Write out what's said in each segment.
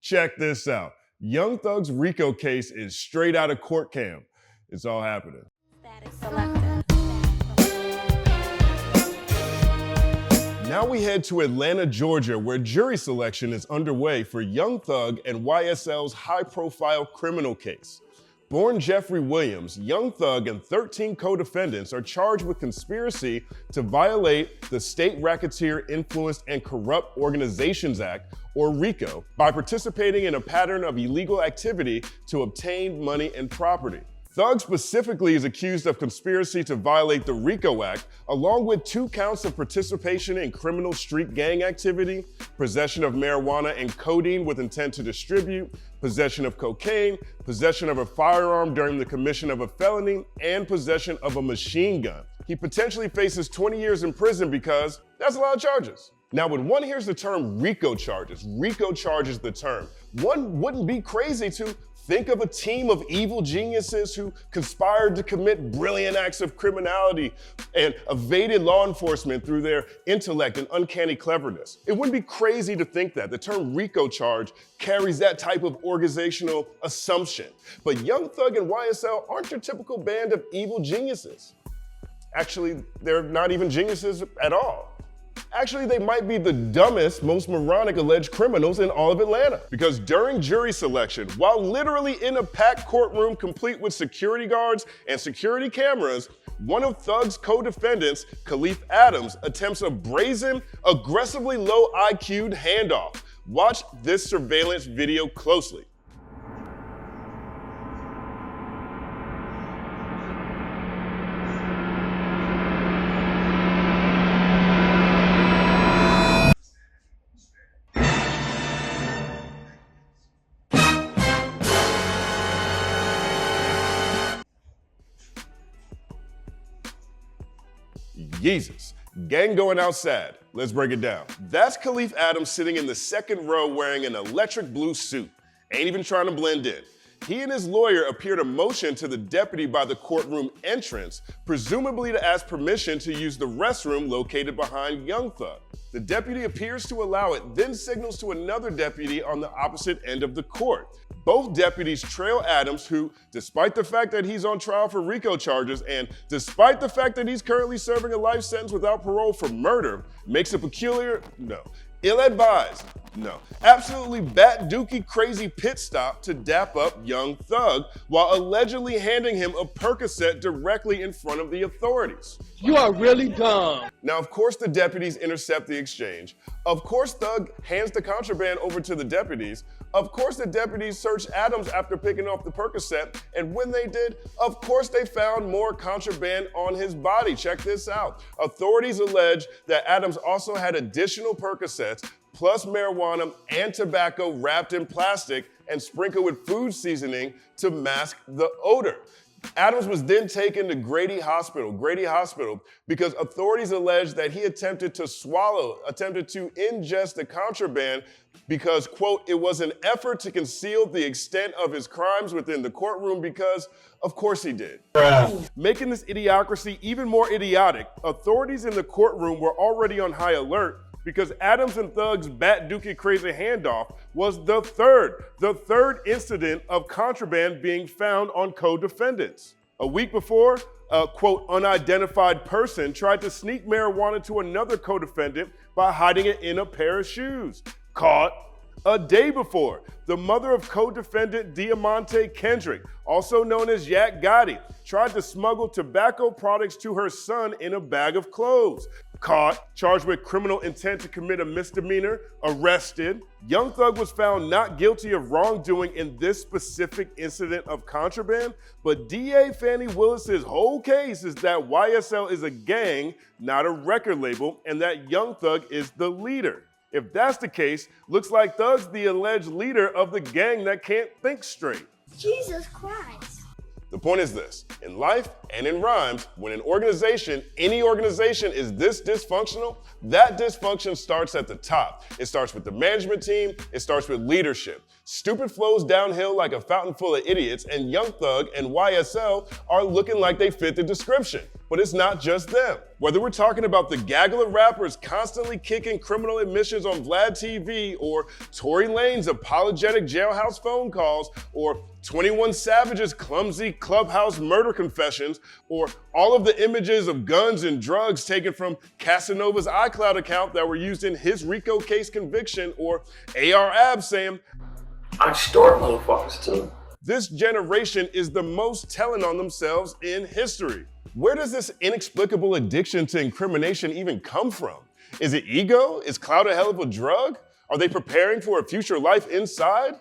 Check this out. Young Thug's RICO case is straight out of court cam. It's all happening. Now we head to Atlanta, Georgia, where jury selection is underway for Young Thug and YSL's high-profile criminal case. Born Jeffrey Williams, Young Thug and 13 co-defendants are charged with conspiracy to violate the State Racketeer Influenced and Corrupt Organizations Act, or RICO, by participating in a pattern of illegal activity to obtain money and property. Thug specifically is accused of conspiracy to violate the RICO Act, along with 2 counts of participation in criminal street gang activity, possession of marijuana and codeine with intent to distribute, possession of cocaine, possession of a firearm during the commission of a felony, and possession of a machine gun. He potentially faces 20 years in prison because that's a lot of charges. Now, when one hears the term RICO charges the term, one wouldn't be crazy to think of a team of evil geniuses who conspired to commit brilliant acts of criminality and evaded law enforcement through their intellect and uncanny cleverness. It wouldn't be crazy to think that. The term RICO charge carries that type of organizational assumption. But Young Thug and YSL aren't your typical band of evil geniuses. Actually, they're not even geniuses at all. Actually, they might be the dumbest, most moronic alleged criminals in all of Atlanta. Because during jury selection, while literally in a packed courtroom complete with security guards and security cameras, one of Thug's co-defendants, Khalif Adams, attempts a brazen, aggressively low IQ'd handoff. Watch this surveillance video closely. Jesus. Gang going outside. Let's break it down. That's Khalif Adams sitting in the second row wearing an electric blue suit. Ain't even trying to blend in. He and his lawyer appear to motion to the deputy by the courtroom entrance, presumably to ask permission to use the restroom located behind Young Thug. The deputy appears to allow it, then signals to another deputy on the opposite end of the court. Both deputies trail Adams, who, despite the fact that he's on trial for RICO charges and despite the fact that he's currently serving a life sentence without parole for murder, makes a peculiar, ill-advised, absolutely bat-dookie crazy pit stop to dap up Young Thug while allegedly handing him a Percocet directly in front of the authorities. You are really dumb. Now, of course, the deputies intercept the exchange. Of course, Thug hands the contraband over to the deputies. Of course, the deputies searched Adams after picking off the Percocet, and when they did, of course, they found more contraband on his body. Check this out. Authorities allege that Adams also had additional Percocets, plus marijuana and tobacco wrapped in plastic and sprinkled with food seasoning to mask the odor. Adams was then taken to Grady Hospital, because authorities allege that he attempted to ingest the contraband because, quote, it was an effort to conceal the extent of his crimes within the courtroom because, of course he did. Making this idiocracy even more idiotic, authorities in the courtroom were already on high alert because Adams and Thug's bat-dookie crazy handoff was the third incident of contraband being found on co-defendants. A week before, a, quote, unidentified person tried to sneak marijuana to another co-defendant by hiding it in a pair of shoes. Caught. A day before, the mother of co-defendant Diamante Kendrick, also known as Yak Gotti, tried to smuggle tobacco products to her son in a bag of clothes. Caught, charged with criminal intent to commit a misdemeanor, arrested. Young Thug was found not guilty of wrongdoing in this specific incident of contraband, but DA Fannie Willis's whole case is that YSL is a gang, not a record label, and that Young Thug is the leader. If that's the case, looks like Thug's the alleged leader of the gang that can't think straight. Jesus Christ. The point is this, in life and in rhymes, when an organization, any organization is this dysfunctional, that dysfunction starts at the top. It starts with the management team, it starts with leadership. Stupid flows downhill like a fountain full of idiots, and Young Thug and YSL are looking like they fit the description. But it's not just them. Whether we're talking about the gaggle of rappers constantly kicking criminal admissions on VLADTV, or Tory Lanez apologetic jailhouse phone calls, or 21 Savage's clumsy clubhouse murder confessions, or all of the images of guns and drugs taken from Casanova's iCloud account that were used in his RICO case conviction, or AR Ab saying, I extort motherfuckers too. this generation is the most telling on themselves in history. Where does this inexplicable addiction to incrimination even come from? Is it ego? Is clout a hell of a drug? Are they preparing for a future life inside?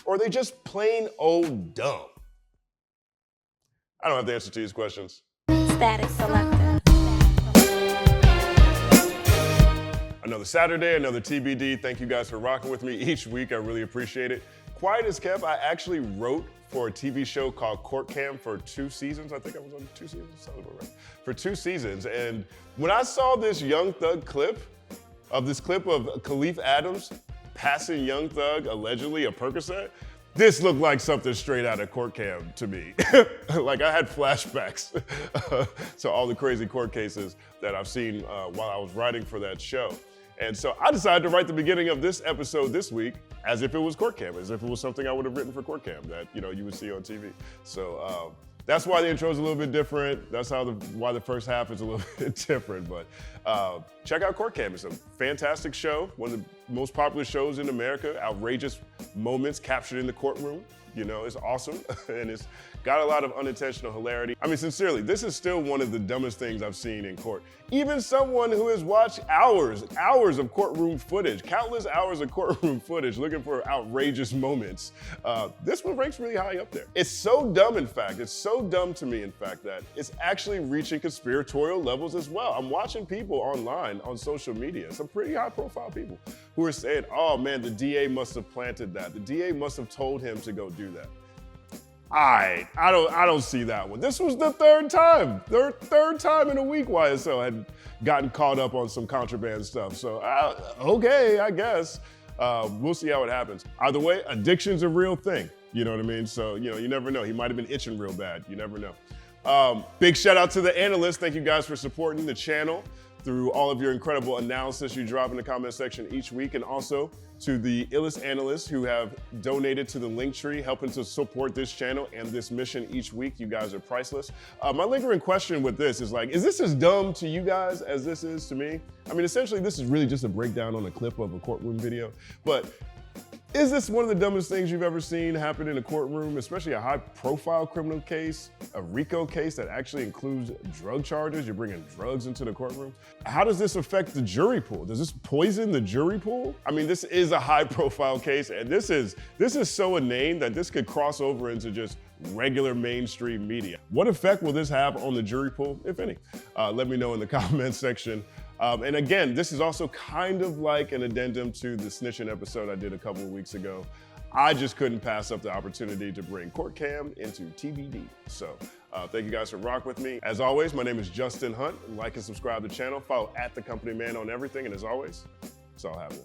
Or are they just plain old dumb? I don't have the answer to these questions. Static selector. Another Saturday, another TBD. Thank you guys for rocking with me each week. I really appreciate it. Quiet as kept, I actually wrote for a TV show called Court Cam for 2 seasons. I think I was on 2 seasons, sounds about right. For 2 seasons. And when I saw this Young Thug clip of Khalif Adams passing Young Thug allegedly a Percocet, this looked like something straight out of Court Cam to me. Like I had flashbacks to all the crazy court cases that I've seen while I was writing for that show. And so I decided to write the beginning of this episode this week as if it was Court Cam, as if it was something I would have written for Court Cam that you would see on TV. So that's why the intro is a little bit different. That's why the first half is a little bit different. But check out Court Cam. It's a fantastic show, one of the most popular shows in America. Outrageous moments captured in the courtroom. It's awesome, and it's got a lot of unintentional hilarity. I mean, sincerely, this is still one of the dumbest things I've seen in court. Even someone who has watched hours of courtroom footage, countless hours of courtroom footage looking for outrageous moments, this one ranks really high up there. It's so dumb, in fact, it's so dumb to me, in fact, that it's actually reaching conspiratorial levels as well. I'm watching people online on social media, some pretty high profile people, who are saying, oh man, the DA must have planted that. The DA must have told him to go do that. I don't see that one. This was the third time in a week YSL had gotten caught up on some contraband stuff. So, okay, I guess. We'll see how it happens. Either way, addiction's a real thing. You know what I mean? So, you never know. He might have been itching real bad. You never know. Big shout out to the analysts. Thank you guys for supporting the channel through all of your incredible analysis you drop in the comment section each week, and also to the illest analysts who have donated to the Linktree, helping to support this channel and this mission each week. You guys are priceless. My lingering question with this is is this as dumb to you guys as this is to me? I mean, essentially, this is really just a breakdown on a clip of a courtroom video, but is this one of the dumbest things you've ever seen happen in a courtroom, especially a high-profile criminal case, a RICO case that actually includes drug charges? You're bringing drugs into the courtroom. How does this affect the jury pool? Does this poison the jury pool? I mean, this is a high-profile case, and this is so inane that this could cross over into just regular mainstream media. What effect will this have on the jury pool, if any? Let me know in the comments section. And again, this is also kind of like an addendum to the snitching episode I did a couple of weeks ago. I just couldn't pass up the opportunity to bring Court Cam into TBD. So thank you guys for rocking with me. As always, my name is Justin Hunt. Like and subscribe to the channel. Follow @TheCompanyMan on everything. And as always, it's all happening.